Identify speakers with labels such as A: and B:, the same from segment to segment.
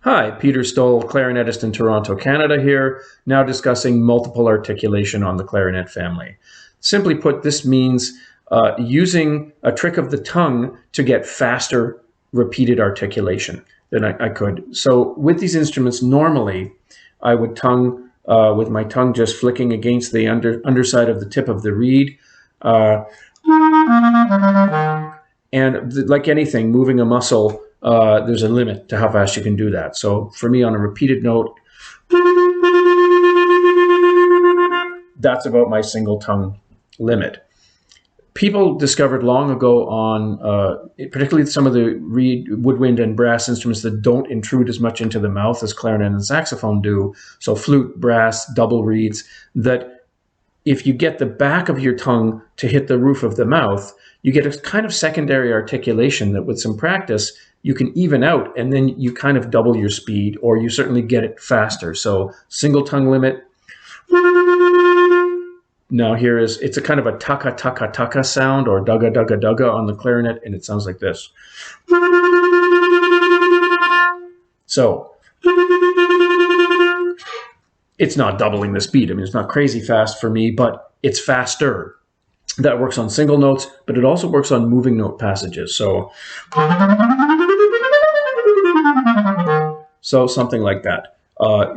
A: Hi, Peter Stoll, clarinetist in Toronto, Canada here, now discussing multiple articulation on the clarinet family. Simply put, this means using a trick of the tongue to get faster repeated articulation than I could. So with these instruments, normally I would tongue with my tongue just flicking against the underside of the tip of the reed. And like anything, moving a muscle, there's a limit to how fast you can do that. So for me, on a repeated note, that's about my single tongue limit. People discovered long ago on, particularly some of the reed, woodwind, and brass instruments that don't intrude as much into the mouth as clarinet and saxophone do, so flute, brass, double reeds, that if you get the back of your tongue to hit the roof of the mouth, you get a kind of secondary articulation that with some practice, you can even out, and then you kind of double your speed, or you certainly get it faster. So single tongue limit. Now here is, it's a kind of a taka taka taka sound, or dugga dugga dugga on the clarinet, and it sounds like this. So it's not doubling the speed. I mean, it's not crazy fast for me, but it's faster. That works on single notes, but it also works on moving note passages. So something like that.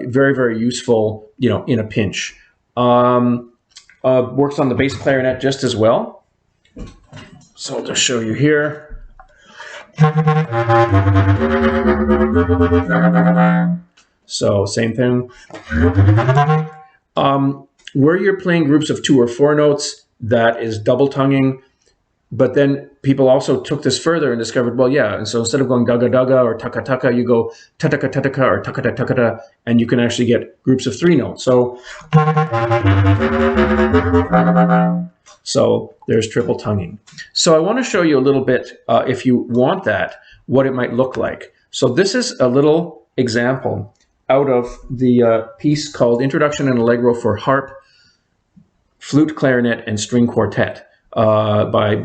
A: Very, very useful, in a pinch. Works on the bass clarinet just as well. So I'll just show you here. So same thing. Where you're playing groups of 2 or 4 notes, that is double tonguing. But then people also took this further and discovered, well, yeah, and so instead of going dugga dugga or taka taka, you go tataka tataka or takata takata, and you can actually get groups of 3 notes. So there's triple tonguing. So I want to show you a little bit, if you want that, what it might look like. So this is a little example out of the piece called Introduction and Allegro for Harp, Flute, Clarinet, and String Quartet. By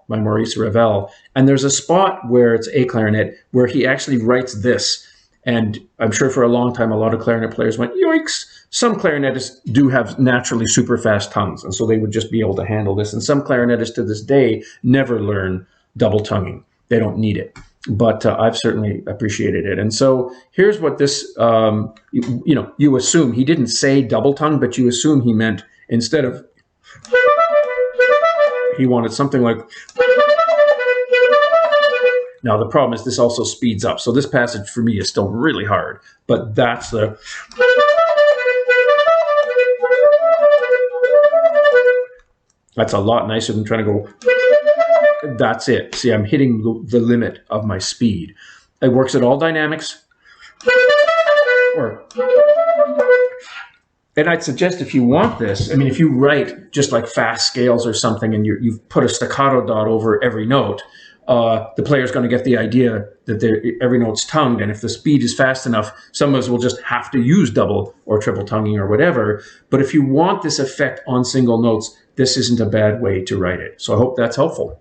A: Maurice Ravel. And there's a spot where it's a clarinet where he actually writes this. And I'm sure for a long time, a lot of clarinet players went, yoinks. Some clarinetists do have naturally super fast tongues, and so they would just be able to handle this. And some clarinetists to this day never learn double tonguing. They don't need it. But I've certainly appreciated it. And so here's what this, you assume, he didn't say double tongue, but you assume he meant instead of, he wanted something like. Now the problem is this also speeds up. So this passage for me is still really hard, but that's the. That's a lot nicer than trying to go. That's it. See, I'm hitting the limit of my speed. It works at all dynamics. And I'd suggest if you want this, I mean, if you write just like fast scales or something and you've put a staccato dot over every note, the player's going to get the idea that every note's tongued. And if the speed is fast enough, some of us will just have to use double or triple tonguing or whatever. But if you want this effect on single notes, this isn't a bad way to write it. So I hope that's helpful.